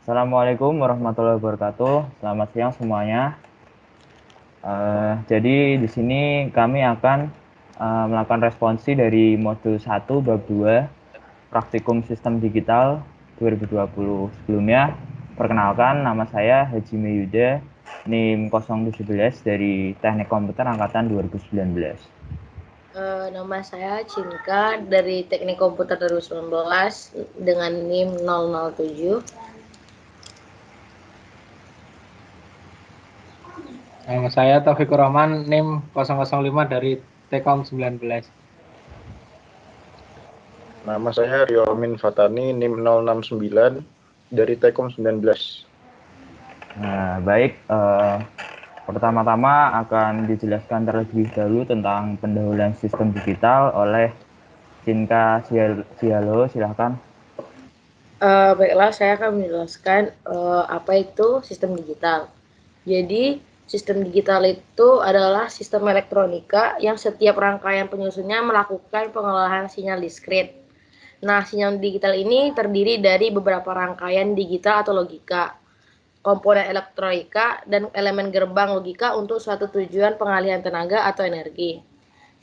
Assalamualaikum warahmatullahi wabarakatuh. Selamat siang semuanya. Jadi di sini kami akan melakukan responsi dari modul 1 bab 2 Praktikum Sistem Digital 2020. Sebelumnya, perkenalkan nama saya Haji Meyuda, NIM 017 dari Teknik Komputer Angkatan 2019. Nama saya Cinka dari Teknik Komputer 2019 dengan NIM 007. Nama saya Taufikur Rahman, NIM 005 dari Tekom 19. Nama saya Rio Amin Fatani, NIM 069 dari Tekom 19. Nah, baik. Pertama-tama akan dijelaskan terlebih dahulu tentang pendahuluan sistem digital oleh Cinka Sialo. Silahkan. Baiklah, saya akan menjelaskan apa itu sistem digital. Jadi, sistem digital itu adalah sistem elektronika yang setiap rangkaian penyusunnya melakukan pengolahan sinyal diskrit. Nah, sinyal digital ini terdiri dari beberapa rangkaian digital atau logika, komponen elektronika, dan elemen gerbang logika untuk suatu tujuan pengalihan tenaga atau energi.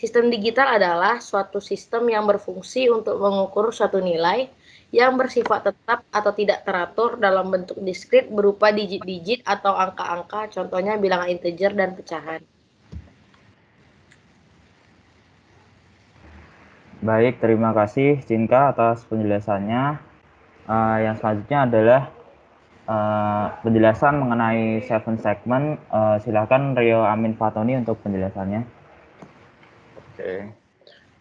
Sistem digital adalah suatu sistem yang berfungsi untuk mengukur suatu nilai yang bersifat tetap atau tidak teratur dalam bentuk diskrit berupa digit-digit atau angka-angka, contohnya bilangan integer dan pecahan. Baik, terima kasih Cinka atas penjelasannya. Yang selanjutnya adalah penjelasan mengenai 7 segment. Silakan Rio Amin Fatoni untuk penjelasannya. Oke.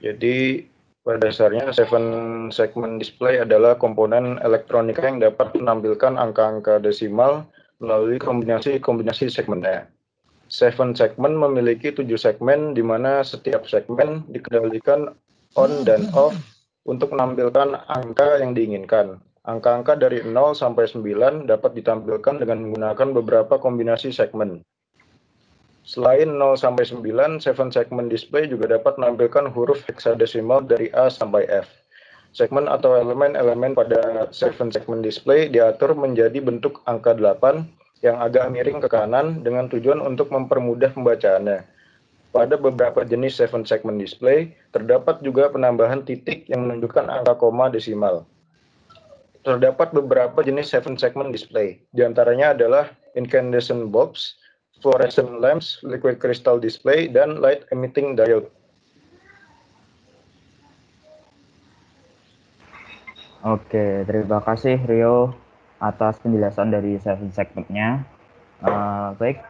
Jadi pada dasarnya 7 segment display adalah komponen elektronika yang dapat menampilkan angka-angka desimal melalui kombinasi segmennya. 7 segment memiliki 7 segmen di mana setiap segmen dikendalikan on dan off untuk menampilkan angka yang diinginkan. Angka-angka dari 0 sampai 9 dapat ditampilkan dengan menggunakan beberapa kombinasi segmen. Selain 0 sampai 9, 7 segment display juga dapat menampilkan huruf heksadesimal dari A sampai F. Segmen atau elemen-elemen pada 7 segment display diatur menjadi bentuk angka 8 yang agak miring ke kanan dengan tujuan untuk mempermudah pembacaannya. Pada beberapa jenis 7 segment display, terdapat juga penambahan titik yang menunjukkan angka koma desimal. Terdapat beberapa jenis 7 segment display, diantaranya adalah incandescent bulbs, fluorescent lamps, liquid crystal display, dan light emitting diode. Oke, terima kasih Rio atas penjelasan dari 7 segmentnya. Baik,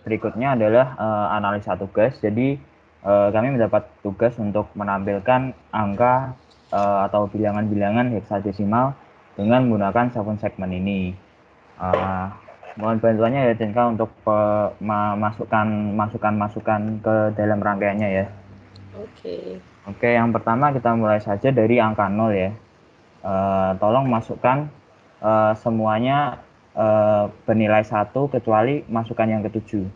berikutnya adalah analisa tugas. Jadi kami mendapat tugas untuk menampilkan angka atau bilangan-bilangan heksadesimal dengan menggunakan 7 segmen ini. Mohon bantuannya ya Cinka untuk memasukkan masukan-masukan ke dalam rangkaiannya ya. Oke, yang pertama kita mulai saja dari angka 0 ya. Tolong masukkan semuanya bernilai 1 kecuali masukan yang ke-7.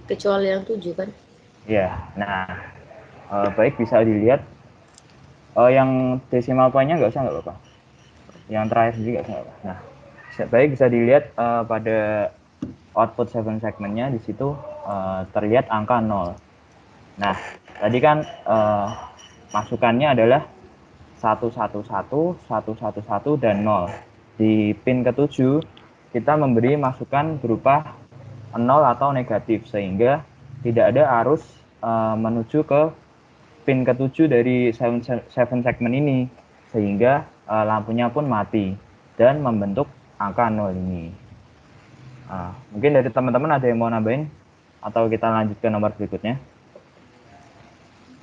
Kecuali yang 7 kan? Ya, nah baik bisa dilihat yang desimal poinnya nggak apa-apa. Yang terakhir juga nggak apa-apa. Nah, baik bisa dilihat pada output 7 segmennya di situ terlihat angka 0. Nah, tadi kan masukannya adalah 111, 111, dan 0. Di pin ke-7 kita memberi masukan berupa 0 atau negatif sehingga tidak ada arus menuju ke pin ke-7 dari 7 segmen ini sehingga lampunya pun mati dan membentuk angka 0 ini. Mungkin dari teman-teman ada yang mau nambahin atau kita lanjut ke nomor berikutnya?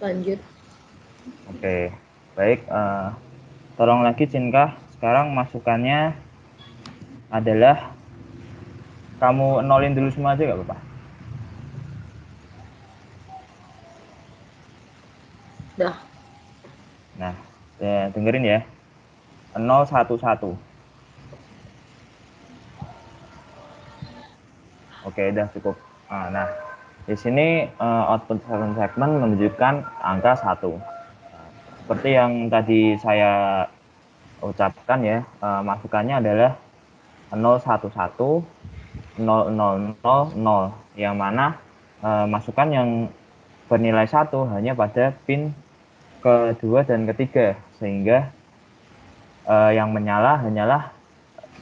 Lanjut. Oke, baik. Tolong lagi Cinka, sekarang masukannya adalah kamu nolin dulu semua aja nggak apa-apa? Dah. Nah, dengerin ya. 011. Oke, udah cukup. Nah, Di sini output 7 segment menunjukkan angka 1. Seperti yang tadi saya ucapkan ya, masukannya adalah 011 0000, yang mana masukan yang bernilai 1 hanya pada pin kedua dan ketiga, sehingga yang menyala hanyalah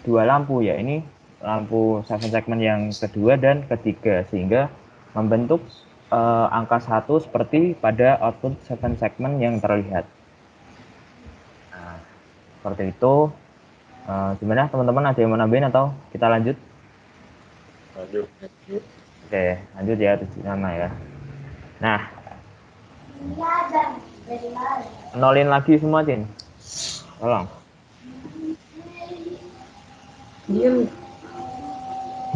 2 lampu, ya ini lampu 7 segment yang kedua dan ketiga, sehingga membentuk angka 1 seperti pada output 7 segment yang terlihat. Nah, seperti itu. Gimana teman-teman, ada yang mau nambahin atau kita lanjut? Lanjut. Oke, lanjut ya, nama ya. Nah, nolin lagi semua, Cin. Tolong. Diam.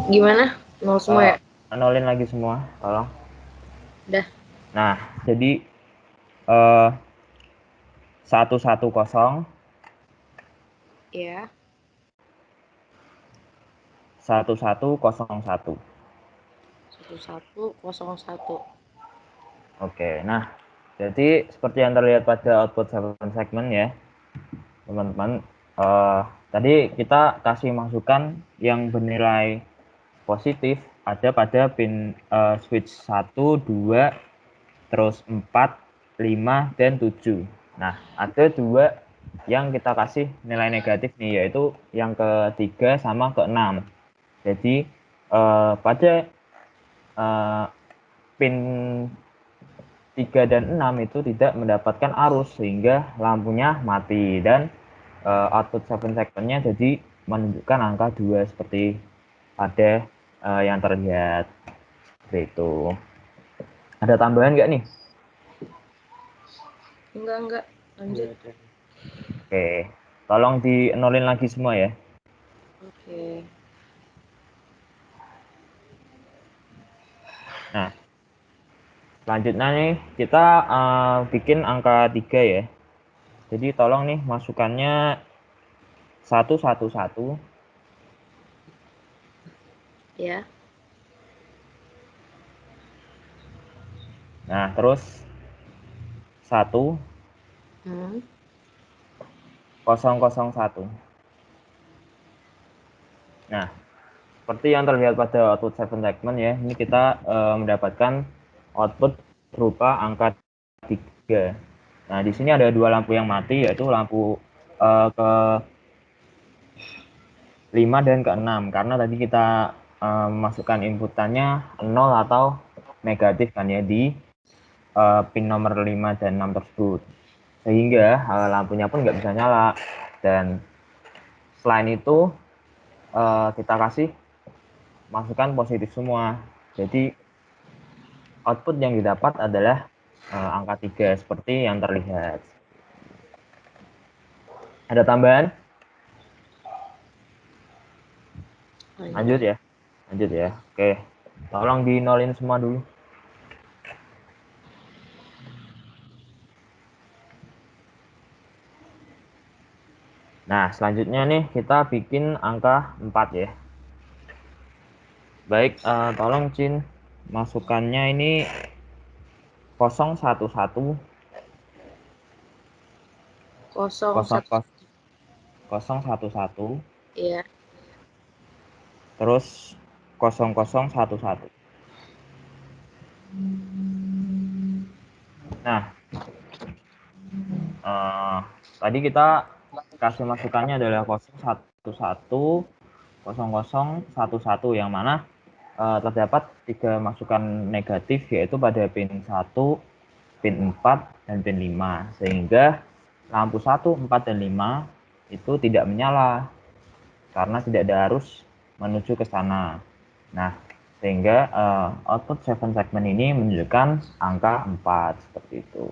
Gimana? Nol semua ya? Nolin lagi semua, tolong. Udah. Nah, jadi 110 Ya. 1101. 1101. Oke, nah jadi seperti yang terlihat pada output 7 segment ya, teman-teman. Tadi kita kasih masukan yang bernilai positif ada pada pin switch 1, 2, terus 4, 5, dan 7. Nah, ada 2 yang kita kasih nilai negatif nih, yaitu yang ketiga sama ke-6. Jadi pada pin 3 dan 6 itu tidak mendapatkan arus sehingga lampunya mati, dan output 7 segmentnya jadi menunjukkan angka 2 seperti pada yang terlihat. Seperti itu. Ada tambahan nggak nih? Enggak. Lanjut. Oke, tolong di nolin lagi semua ya. Oke. Nah, selanjutnya nih kita bikin angka 3 ya. Jadi tolong nih masukannya 111. Ya. Nah, terus 1 Hmm. 001. Nah, seperti yang terlihat pada output 7 segment ya, ini kita mendapatkan output berupa angka 3. Nah, di sini ada 2 lampu yang mati, yaitu lampu ke 5 dan ke-6, karena tadi kita memasukkan inputannya 0 atau negatif kan ya di pin nomor 5 dan 6 tersebut, sehingga lampunya pun nggak bisa nyala. Dan selain itu kita kasih masukan positif semua, jadi output yang didapat adalah angka 3 seperti yang terlihat. Ada tambahan? Lanjut ya. Oke, tolong di nolin semua dulu. Nah, selanjutnya nih kita bikin angka 4 ya. Baik, tolong Cin, masukannya ini 011 01. 011, Iya. terus 0011. Nah, tadi kita kasih masukannya adalah 011 0011, yang mana terdapat 3 masukan negatif, yaitu pada pin 1, pin 4, dan pin 5, sehingga lampu 1, 4, dan 5 itu tidak menyala karena tidak ada arus menuju ke sana. Nah, sehingga output 7 segment ini menunjukkan angka 4 seperti itu.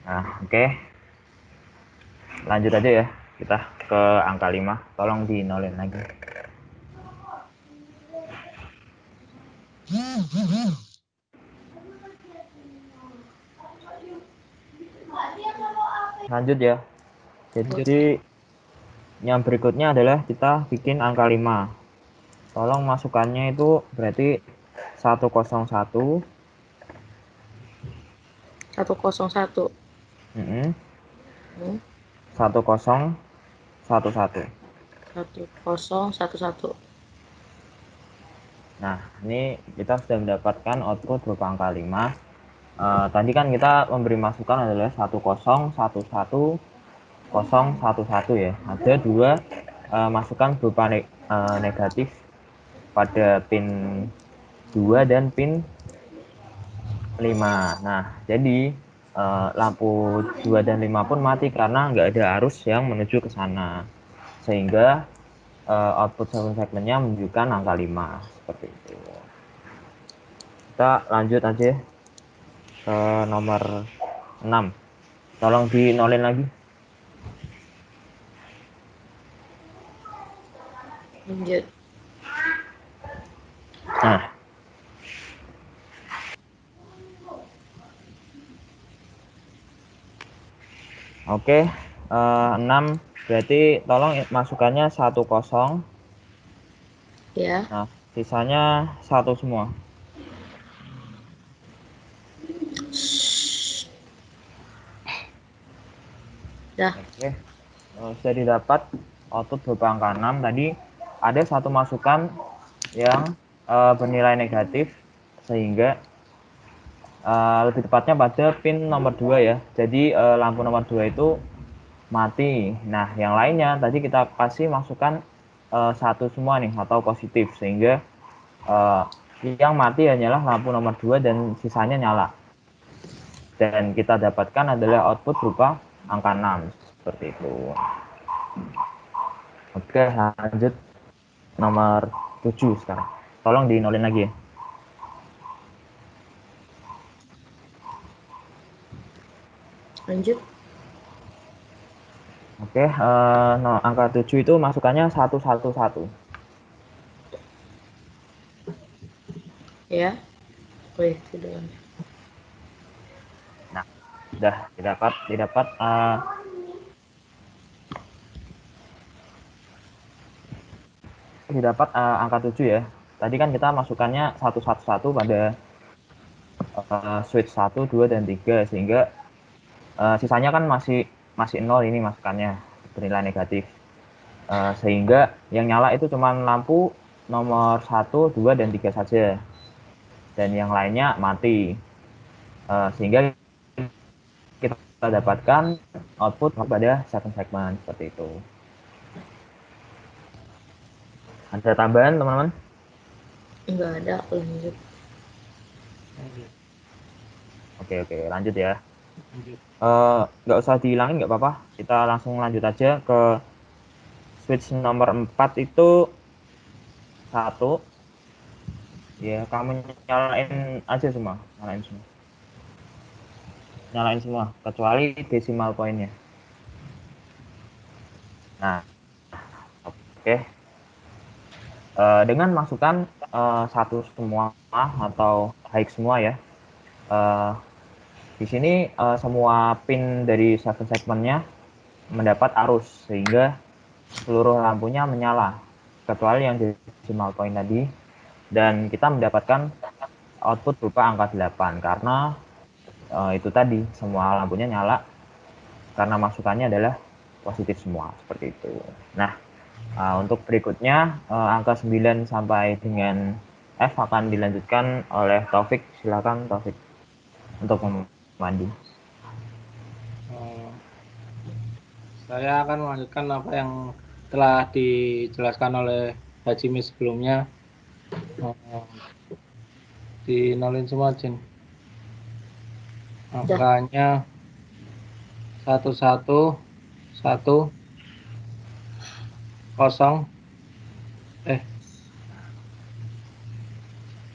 Nah, oke. Lanjut aja ya. Kita ke angka 5. Tolong di nolin lagi. Lanjut ya. Jadi yang berikutnya adalah kita bikin angka 5. Tolong masukannya itu berarti 101, 101. 1011. 1011. Nah, ini kita sudah mendapatkan output berupa angka 5. Tadi kan kita memberi masukan adalah 1011 011 ya. Ada dua masukan berupa negatif pada pin 2 dan pin 5. Nah, jadi lampu 2 dan 5 pun mati karena nggak ada arus yang menuju ke sana. Sehingga output segmennya menunjukkan angka 5. Seperti itu. Kita lanjut aja ke nomor 6. Tolong dinolin lagi. Lanjut. Nah. Oke, 6 berarti tolong masukannya 10. Ya. Nah, sisanya 1 semua. Dah. Oke. Sudah didapat output berupa angka 6. Tadi ada satu masukan yang bernilai negatif sehingga lebih tepatnya pada pin nomor 2 ya. Jadi lampu nomor 2 itu mati. Nah, yang lainnya tadi kita kasih masukan 1 semua nih atau positif sehingga yang mati hanyalah lampu nomor 2 dan sisanya nyala. Dan kita dapatkan adalah output berupa angka 6 seperti itu. Oke, lanjut nomor 7 sekarang. Tolong dinolin lagi ya. Lanjut. Oke, angka 7 itu masukannya 111. Ya. Wih, sudah. Nah, sudah didapat angka 7 ya. Tadi kan kita masukannya 111 pada switch 1, 2 dan 3 sehingga sisanya kan masih 0 ini masukannya bernilai negatif. Sehingga yang nyala itu cuma lampu nomor 1, 2 dan 3 saja. Dan yang lainnya mati. Sehingga kita dapatkan output pada segmen seperti itu. Ada tambahan teman-teman? Enggak ada. Lanjut. Oke, lanjut ya. Lanjut. Nggak usah dihilangin nggak apa-apa. Kita langsung lanjut aja ke switch nomor 4 itu 1. Ya, kamu nyalain aja semua. Nyalain semua kecuali decimal poinnya. Nah, oke. Dengan masukan 1 semua atau high semua ya. Di sini semua pin dari segmennya mendapat arus sehingga seluruh lampunya menyala kecuali yang decimal point tadi, dan kita mendapatkan output berupa angka 8 karena itu tadi semua lampunya nyala karena masukannya adalah positif semua seperti itu. Nah, untuk berikutnya angka 9 sampai dengan F akan dilanjutkan oleh Taufik. Silakan Taufik untuk memandu. Saya akan melanjutkan apa yang telah dijelaskan oleh Hajimi sebelumnya. Dinolin semua, Jin. Angkanya 111 1 0.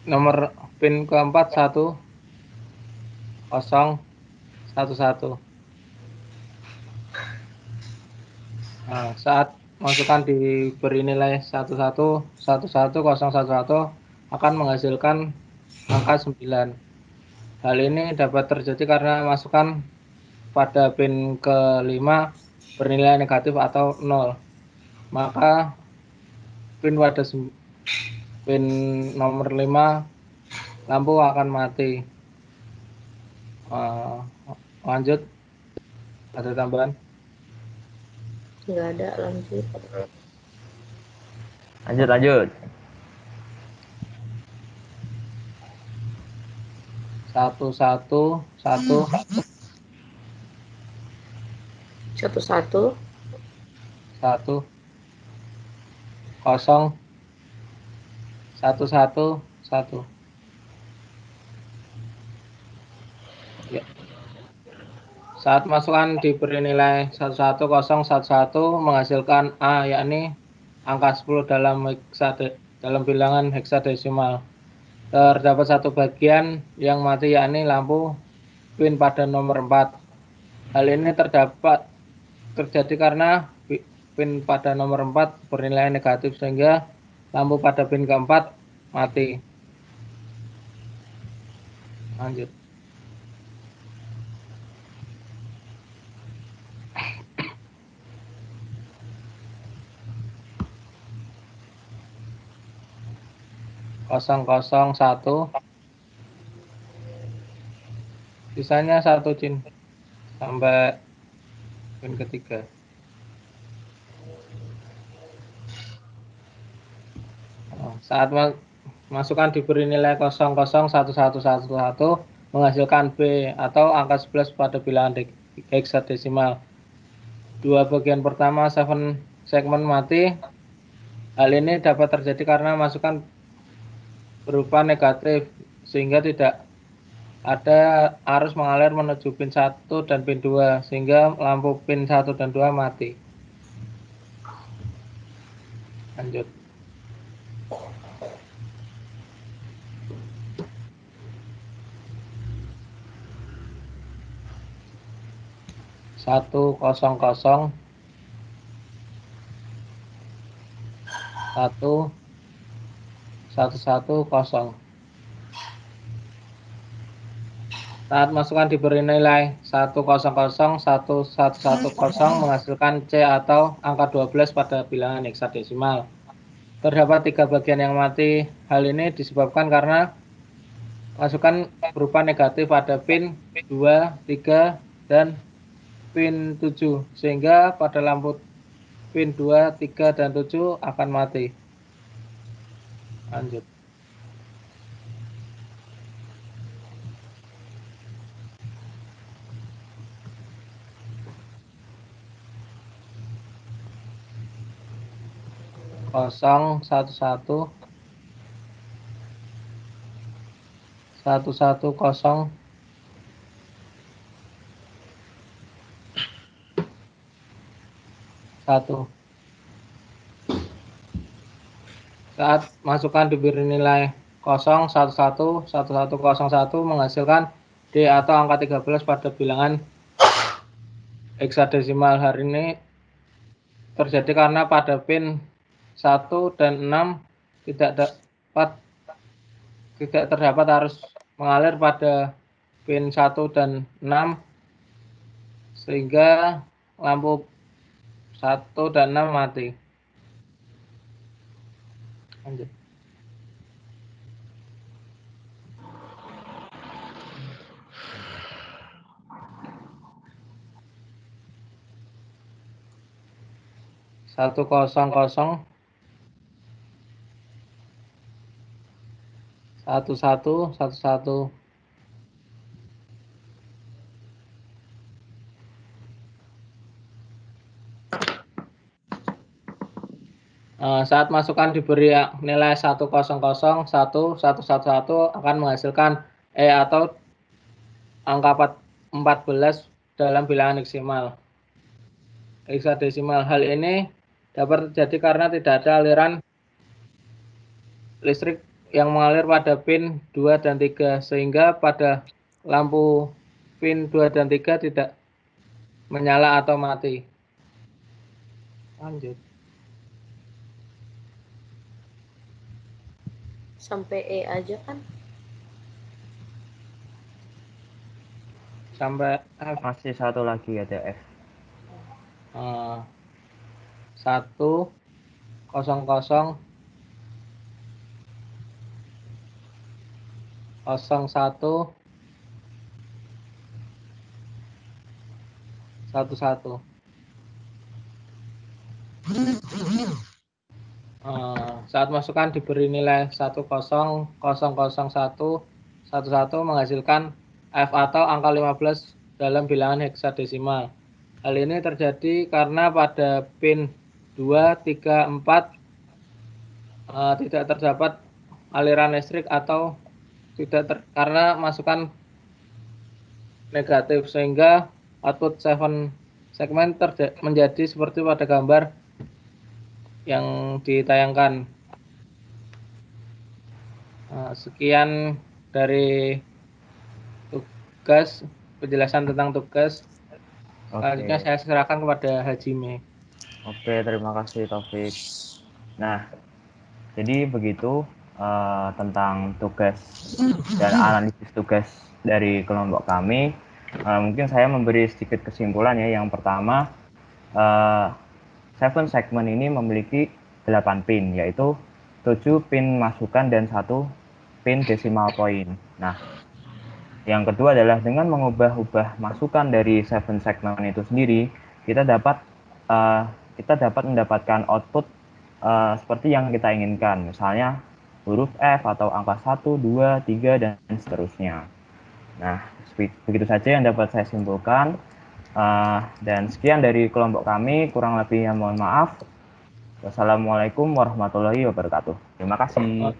Nomor pin keempat 1 0 1 1. Nah, saat masukan diberi nilai 11 11 011 akan menghasilkan angka 9. Hal ini dapat terjadi karena masukan pada pin ke-5 bernilai negatif atau 0. Maka pin nomor 5 lampu akan mati. Lanjut, ada tambahan? Nggak ada, lanjut. Lanjut. Satu. Kosong. 1. Ya. Saat masukan diberi nilai 110011 menghasilkan A, yakni angka 10 dalam bilangan heksadesimal. Terdapat satu bagian yang mati, yakni lampu pin pada nomor 4. Hal ini terjadi karena pin pada nomor 4 bernilai negatif, sehingga lampu pada pin keempat mati. Lanjut. (001). Sisanya 1 Cin sampai pin ketiga. Saat masukan diberi nilai 001111 menghasilkan B atau angka 11 pada bilangan heksadesimal. Dua bagian pertama segmen mati. Hal ini dapat terjadi karena masukan berupa negatif, sehingga tidak ada arus mengalir menuju pin 1 dan pin 2, sehingga lampu pin 1 dan 2 mati. Lanjut. Satu. Saat masukan diberi nilai 1001110 menghasilkan C atau angka 12 pada bilangan heksadesimal. Terdapat 3 bagian yang mati. Hal ini disebabkan karena masukan berupa negatif pada pin 2, 3, dan pin 7, sehingga pada lampu pin 2, 3, dan 7 akan mati. Lanjut. (011 1110) Saat masukan diberi nilai 0111101 menghasilkan D atau angka 13 pada bilangan heksadesimal. Hal ini terjadi karena pada pin 1 dan 6 tidak terdapat arus mengalir pada pin 1 dan 6, sehingga lampu 1 dan 6 mati. Lanjut. (1111) Saat masukan diberi nilai 1001111 akan menghasilkan E atau angka 14 dalam bilangan heksadesimal. Hal ini dapat terjadi karena tidak ada aliran listrik yang mengalir pada pin 2 dan 3, sehingga pada lampu pin 2 dan 3 tidak menyala atau mati. Lanjut. Sampai E aja kan? Sampai F. Masih satu lagi ada F. 100 (011) 01 11. Saat masukan diberi nilai 10,001,11 menghasilkan F atau angka 15 dalam bilangan heksadesimal. Hal ini terjadi karena pada pin 2, 3, 4 tidak terdapat aliran listrik atau karena masukan negatif, sehingga output 7 segmen menjadi seperti pada gambar yang ditayangkan. Sekian dari tugas, penjelasan tentang tugas. Selanjutnya saya serahkan kepada Hajime. Oke, terima kasih Taufik. Nah, jadi begitu tentang tugas dan analisis tugas dari kelompok kami. Mungkin saya memberi sedikit kesimpulan ya. Yang pertama, 7 segmen ini memiliki 8 pin, yaitu 7 pin masukan dan 1 pin decimal point. Nah, yang kedua adalah dengan mengubah-ubah masukan dari 7 segmen itu sendiri, kita dapat mendapatkan output seperti yang kita inginkan, misalnya huruf F atau angka 1, 2, 3, dan seterusnya. Nah, begitu saja yang dapat saya simpulkan. Dan sekian dari kelompok kami, kurang lebihnya mohon maaf. Wassalamualaikum warahmatullahi wabarakatuh. Terima kasih.